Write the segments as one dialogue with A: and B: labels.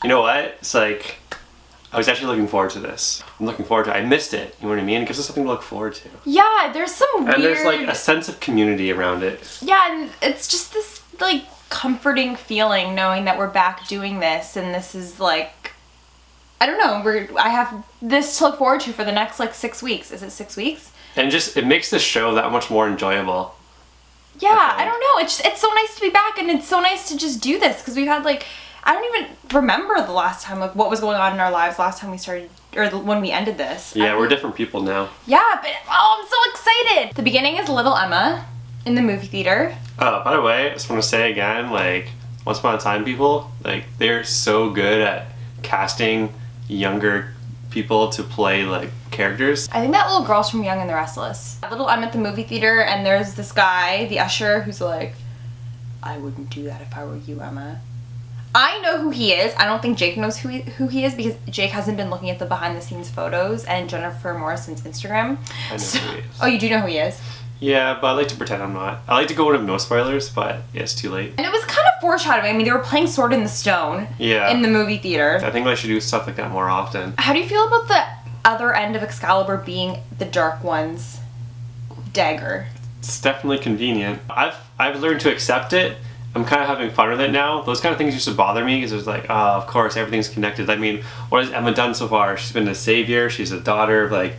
A: You know what? It's like, I was actually looking forward to this. I'm looking forward to it. I missed it. You know what I mean? It gives us something to look forward to.
B: Yeah, there's some weird...
A: And there's like a sense of community around it.
B: Yeah, and it's just this like comforting feeling knowing that we're back doing this, and this is like, I don't know, I have this to look forward to for the next like 6 weeks. Is it 6 weeks? And
A: just, it makes the show that much more enjoyable.
B: Yeah, I don't know. It's so nice to be back, and it's so nice to just do this, because we've had like, I don't even remember the last time, like what was going on in our lives last time we started, or when we ended this.
A: Yeah, we're different people now.
B: Yeah, but oh, I'm so excited! The beginning is little Emma in the movie theater.
A: Oh, by the way, I just want to say again, like, Once Upon a Time people, like, they're so good at casting younger people to play, like, characters.
B: I think that little girl's from Young and the Restless. Little Emma at the movie theater, and there's this guy, the usher, who's like, I wouldn't do that if I were you, Emma. I know who he is. I don't think Jake knows who he is, because Jake hasn't been looking at the behind the scenes photos and Jennifer Morrison's Instagram.
A: I know who he is.
B: Oh, you do know who he is?
A: Yeah, but I like to pretend I'm not. I like to go with no spoilers, but yeah, it's too late.
B: And it was kind of foreshadowing. I mean, they were playing Sword in the Stone in the movie theater.
A: I think I should do stuff like that more often.
B: How do you feel about the other end of Excalibur being the Dark One's dagger?
A: It's definitely convenient. I've learned to accept it. I'm kind of having fun with it now. Those kind of things used to bother me, because it was like, oh, of course, everything's connected. I mean, what has Emma done so far? She's been a savior. She's a daughter of, like,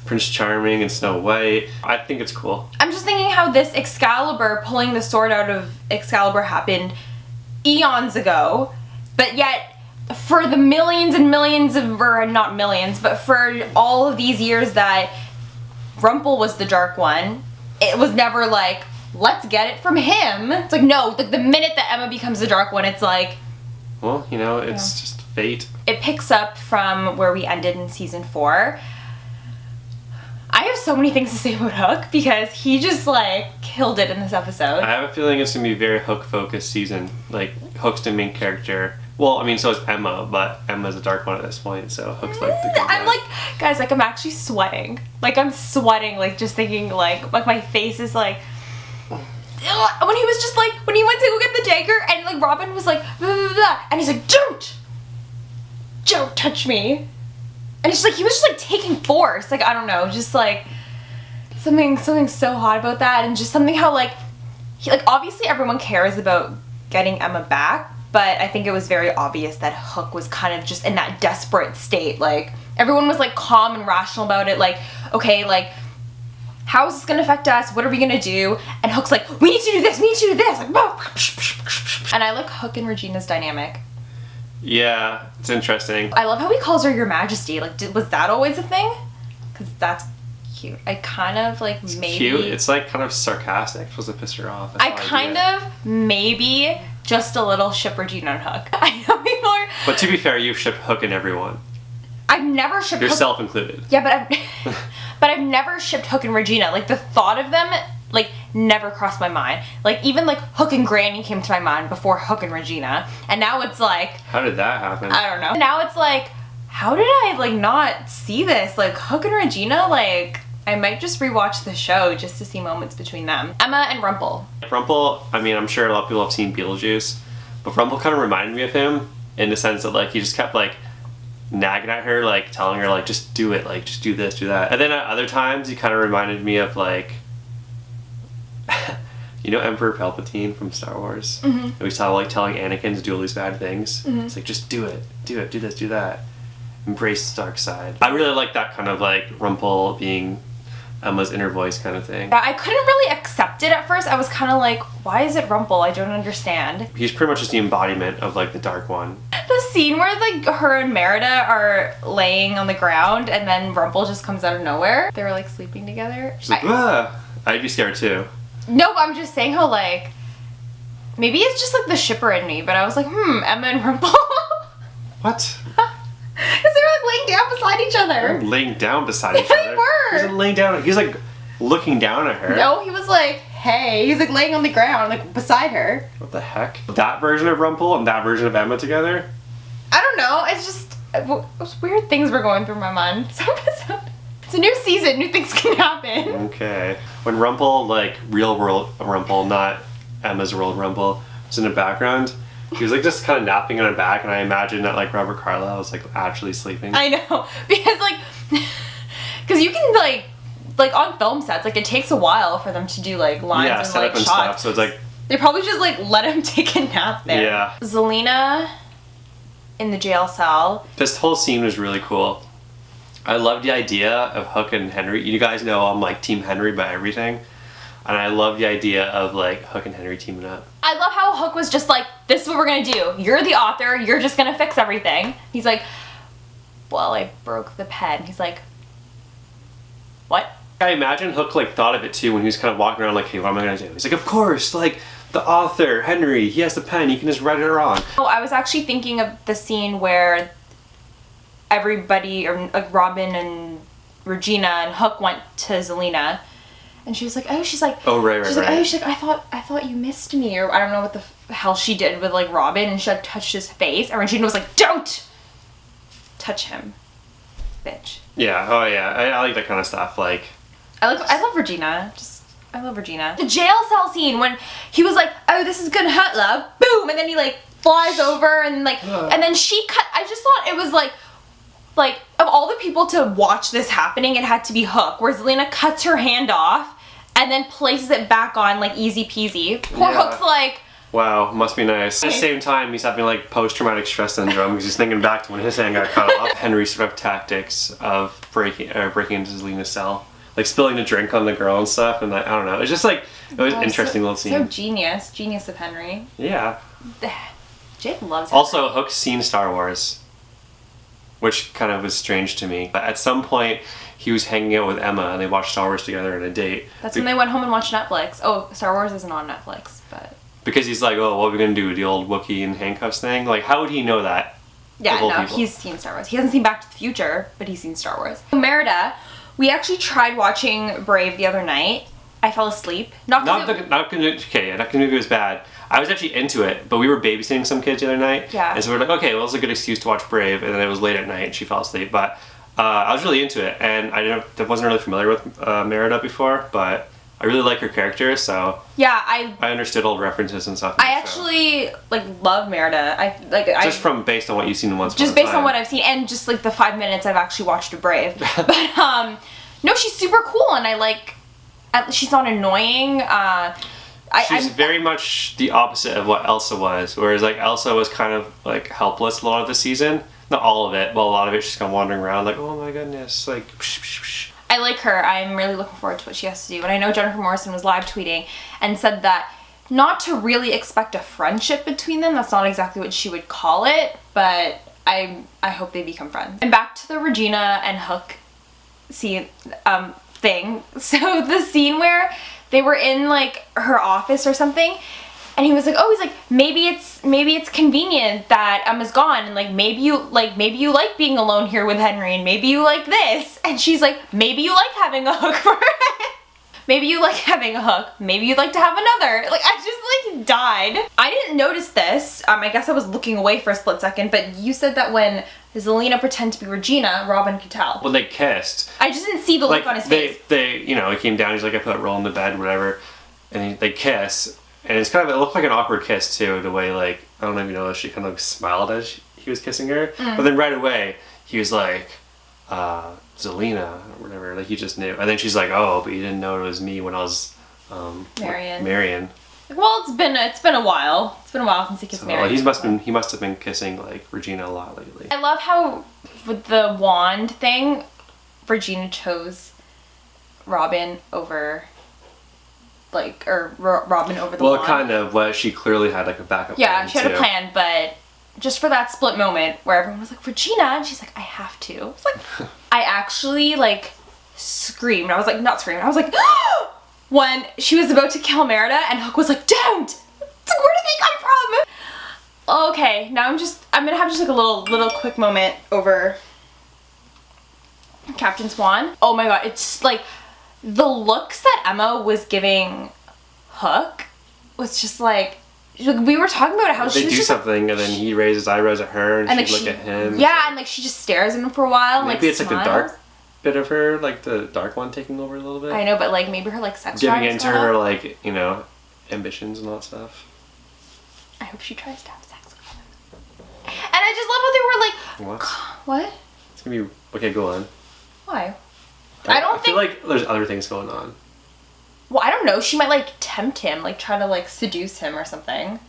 A: Prince Charming and Snow White. I think it's cool. I'm just thinking how this Excalibur, pulling the sword out of Excalibur, happened eons ago, but yet for the millions and millions of, or not millions, but for all of these years that Rumple was the Dark One, it was never like, let's get it from him. It's like, no, the minute that Emma becomes the Dark One, it's like, well, you know, it's just fate. It
B: picks up from where we ended in season 4. I have so many things to say about Hook, because he just like killed it in this episode. I
A: have a feeling it's gonna be a very Hook focused season. Like, Hook's the main character. Well, I mean, so is Emma, but Emma's a Dark One at this point, so Hook's like the good guy.
B: I'm like, guys, like, I'm actually sweating. Like, I'm sweating, like, just thinking, like my face is like, when he was just like, when he went to go get the dagger, and like Robin was like, blah, blah, blah, and he's like, don't touch me. And it's like, he was just like taking force. Like, I don't know, just like something so hot about that. And just something how like, obviously everyone cares about getting Emma back, but I think it was very obvious that Hook was kind of just in that desperate state. Like, everyone was like calm and rational about it. Like, okay, like, how is this gonna affect us? What are we gonna do? And Hook's like, we need to do this, we need to do this. Like, and I like Hook and Regina's dynamic.
A: Yeah, it's interesting.
B: I love how he calls her Your Majesty. Like, was that always a thing? Because that's cute. I kind of like
A: it's
B: maybe...
A: cute. It's like kind of sarcastic. It's supposed to piss her off.
B: I kind of maybe just a little ship Regina and Hook. I know people are...
A: But to be fair, you've shipped Hook and everyone.
B: I've never shipped
A: yourself
B: Hook...
A: included.
B: Yeah, but I've never shipped Hook and Regina. Like, the thought of them, like, never crossed my mind. Like, even like Hook and Granny came to my mind before Hook and Regina. And now it's like...
A: How did that happen?
B: I don't know. Now it's like, how did I like not see this? Like, Hook and Regina, like, I might just rewatch the show just to see moments between them. Emma and Rumple.
A: Rumple, I mean, I'm sure a lot of people have seen Beetlejuice, but Rumple kind of reminded me of him in the sense that, like, he just kept, like, nagging at her, like, telling her, like, just do it, like, just do this, do that. And then at other times, he kind of reminded me of, like, you know Emperor Palpatine from Star Wars? Mm-hmm. He was telling Anakin to do all these bad things. Mm-hmm. It's like, just do it, do this, do that. Embrace the dark side. I really like that kind of, like, Rumple being Emma's inner voice kind of thing.
B: I couldn't really accept it at first. I was kind of like, why is it Rumple? I don't understand.
A: He's pretty much just the embodiment of, like, the Dark One.
B: The scene where, like, her and Merida are laying on the ground and then Rumple just comes out of nowhere. They were, like, sleeping together.
A: She's like, I'd be scared too.
B: No, I'm just saying how, like, maybe it's just, like, the shipper in me, but I was like, Emma and Rumple.
A: What?
B: Because they were, like, laying down beside each other.
A: They were laying down beside each other.
B: They were.
A: He wasn't laying down. He was, like, looking down at her.
B: No, he was like, hey. He's, like, laying on the ground, like, beside her.
A: What the heck? That version of Rumple and that version of Emma together?
B: I don't know. It's just, those weird things were going through my mind. It's a new season. New things can happen.
A: Okay. When Rumple, like, real world Rumple, not Emma's world Rumple, was in the background, He was like just kind of napping on her back, and I imagine that like Robert Carlyle was like actually sleeping.
B: I know, because like, because you can like on film sets, like it takes a while for them to do like lines and
A: set
B: like
A: up and
B: shots.
A: stuff. So it's like
B: they probably just like let him take a nap there.
A: Yeah.
B: Zelena in the jail cell.
A: This whole scene was really cool. I love the idea of Hook and Henry. You guys know I'm like Team Henry by everything. And I love the idea of like Hook and Henry teaming up.
B: I love how Hook was just like, this is what we're gonna do. You're the author, you're just gonna fix everything. He's like, well, I broke the pen. He's like, what?
A: I imagine Hook like thought of it too when he was kind of walking around like, hey, what am I gonna do? He's like, of course, like the author, Henry, he has the pen, he can just write it on.
B: Oh, I was actually thinking of the scene where everybody, or Robin and Regina and Hook went to Zelena. And she was like, oh, she's like,
A: oh, right.
B: Like, oh, she's like, I thought you missed me, or I don't know what the hell she did with like Robin, and she like touched his face, and Regina was like, don't touch him, bitch.
A: Yeah, oh yeah, I like that kind of stuff. Like,
B: I love Regina. I love Regina. The jail cell scene when he was like, oh, this is gonna hurt, love, boom, and then he like flies over and like, and then she cut. I just thought it was like of all the people to watch this happening, it had to be Hook, where Zelena cuts her hand off and then places it back on like easy peasy. Poor Hook's like,
A: wow, must be nice. At the same time, he's having like post-traumatic stress syndrome because he's thinking back to when his hand got cut off. Henry's sort of tactics of breaking into Zelena's cell, like spilling the drink on the girl and stuff, and like, I don't know. It's just like, it was an interesting little scene.
B: So genius of Henry.
A: Yeah.
B: Jake loves him.
A: Also, Hook's seen Star Wars, which kind of was strange to me. But at some point, he was hanging out with Emma, and they watched Star Wars together on a date.
B: That's when they went home and watched Netflix. Oh, Star Wars isn't on Netflix, but...
A: Because he's like, oh, what are we going to do? The old Wookiee in handcuffs thing? Like, how would he know that?
B: Yeah, no, he's seen Star Wars. He hasn't seen Back to the Future, but he's seen Star Wars. Merida, we actually tried watching Brave the other night. I fell asleep. Not because it was bad. I was actually into it, but we were babysitting some kids the other night. Yeah.
A: And so we were like, okay, well, it's a good excuse to watch Brave. And then it was late at night and she fell asleep. But I was really into it. And I wasn't really familiar with Merida before, but I really like her character, so... Yeah, I understood old references and stuff.
B: I actually, love Merida.
A: Just from based on what you've seen once.
B: Just based on what I've seen, and just, the 5 minutes I've actually watched of Brave. But, no, she's super cool, and she's not annoying.
A: She's very mush the opposite of what Elsa was, whereas Elsa was kind of helpless a lot of the season. Not all of it, but a lot of it she's kind of wandering around oh my goodness, psh, psh, psh.
B: I like her. I'm really looking forward to what she has to do. And I know Jennifer Morrison was live tweeting and said that not to really expect a friendship between them. That's not exactly what she would call it, but I hope they become friends. And back to the Regina and Hook scene thing. So the scene where they were in her office or something, and he was like, maybe it's convenient that Emma's gone, and maybe you like being alone here with Henry, and maybe you like this. And she's like, maybe you like having a Hook for maybe you like having a Hook, maybe you'd like to have another. I just died. I didn't notice this. I guess I was looking away for a split second, but you said that when Zelena pretended to be Regina, Robin could tell.
A: When they kissed.
B: I just didn't see the look on his face.
A: He came down, he's like, I put a roll in the bed, whatever, and they kiss. And it's it looked like an awkward kiss too, the way I don't know if you know, she kind of smiled as he was kissing her. But then right away, he was like, Zelena, or whatever, he just knew. And then she's like, oh, but you didn't know it was me when I was, Marion.
B: Well, it's been a while. It's been a while since he kissed Marion.
A: He must have been kissing, Regina a lot lately.
B: I love how, with the wand thing, Regina chose Robin over... Robin over the wand.
A: Well, kind of, but she clearly had a backup plan.
B: Yeah, she had a plan, but just for that split moment where everyone was like, Regina, and she's like, I have to. It's I actually screamed. I was not screaming. I was like, when she was about to kill Merida, and Hook was like, don't! It's where did they come from? Okay, now I'm gonna have just a little quick moment over Captain Swan. Oh my god, it's the looks that Emma was giving Hook was just we were talking about how she was
A: just something and then he raised his eyebrows at her and she'd look at him.
B: Yeah, and she just stares at him for a while.
A: Maybe it's
B: smiles.
A: the dark bit of her, the dark one taking over a little bit.
B: I know, but maybe her sex
A: giving into her ambitions and all that stuff.
B: I hope she tries to have sex
A: What?
B: What?
A: It's gonna be okay. Go on.
B: Why?
A: I feel like there's other things going on.
B: Well, I don't know. She might like tempt him, like try to like seduce him or something.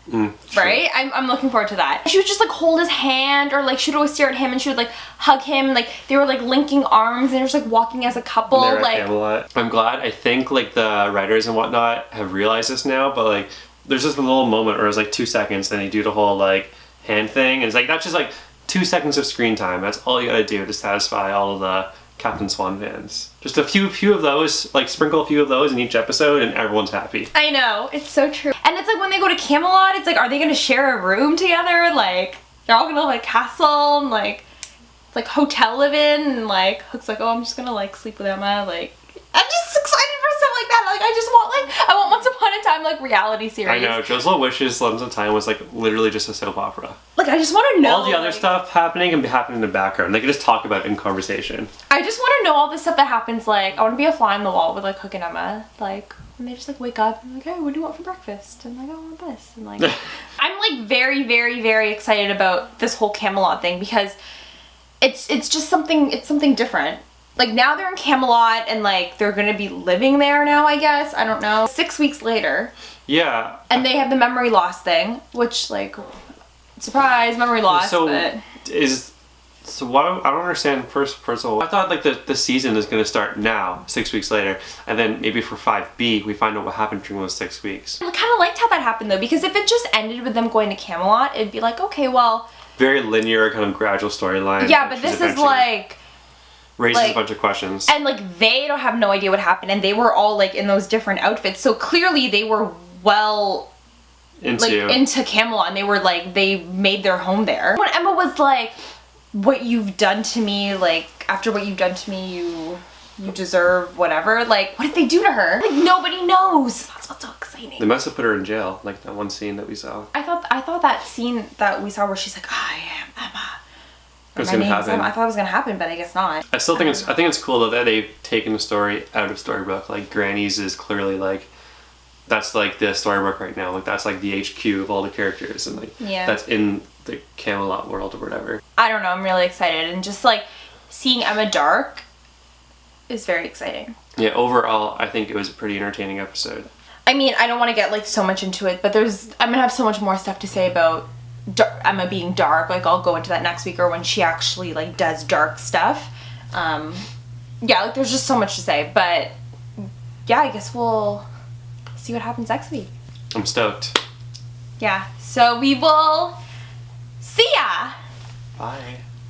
B: Right? I'm looking forward to that. She would just like hold his hand, or like she would always stare at him, and she would like hug him. Like they were like linking arms, and they were just like walking as a couple.
A: They're
B: like
A: at Camelot. I'm glad. I think like the writers and whatnot have realized this now, but like there's just a little moment where it was like 2 seconds, and they do the whole like hand thing, and it's like that's just like 2 seconds of screen time. That's all you gotta do to satisfy all of the Captain Swan fans. Just a few of those, like sprinkle a few of those in each episode and everyone's happy.
B: I know, it's so true. And it's like when they go to Camelot, it's like, are they gonna share a room together? Like, they're all gonna like castle and like hotel live in, and like Hook's like, oh, I'm just gonna like sleep with Emma. Like, I'm just excited for stuff like that. Like, I want Once Upon a Time like reality series.
A: I know, Jossyl wishes Once Upon a Time was like literally just a soap opera.
B: Like, I just want to know.
A: All the other stuff happening can be happening in the background. They can just talk about it in conversation.
B: I just want to know all the stuff that happens. Like, I want to be a fly on the wall with like Hook and Emma. Like, when they just like wake up and like, hey, what do you want for breakfast? And like, I want this. And like, I'm like very, very, very excited about this whole Camelot thing, because it's just something. It's something different. Like, now they're in Camelot, and like they're gonna be living there now, I guess. I don't know. 6 weeks later.
A: Yeah.
B: And they have the memory loss thing, which like, surprise, memory loss.
A: So
B: but
A: what I don't understand. First of all, I thought like the season is gonna start now, 6 weeks later, and then maybe for 5B we find out what happened during those 6 weeks.
B: I kind of liked how that happened though, because if it just ended with them going to Camelot, it'd be like, okay, well.
A: Very linear, kind of gradual storyline.
B: Yeah, but this is like.
A: Raises a bunch of questions.
B: And like they don't have no idea what happened, and they were all like in those different outfits, so clearly they were well into Camelot, and they were like, they made their home there. When Emma was like, what you've done to me, like after what you've done to me, you deserve whatever, like what did they do to her? Like nobody knows. That's what's so exciting.
A: They must have put her in jail, like that one scene that we saw.
B: I thought that scene that we saw where she's like, I am Emma.
A: It's gonna happen.
B: I thought it was gonna happen, but I guess not.
A: I still think I think it's cool though that they've taken the story out of Storybook. Like Granny's is clearly like, that's like the Storybook right now. Like that's like the HQ of all the characters, and like that's in the Camelot world or whatever.
B: I don't know. I'm really excited, and just like seeing Emma dark is very exciting.
A: Yeah. Overall, I think it was a pretty entertaining episode.
B: I mean, I don't want to get like so much into it, but I'm gonna have so much more stuff to say about Emma being dark. Like I'll go into that next week, or when she actually like does dark stuff. Yeah, like there's just so much to say, but yeah, I guess we'll see what happens next week.
A: I'm stoked.
B: Yeah, so we will see ya.
A: Bye.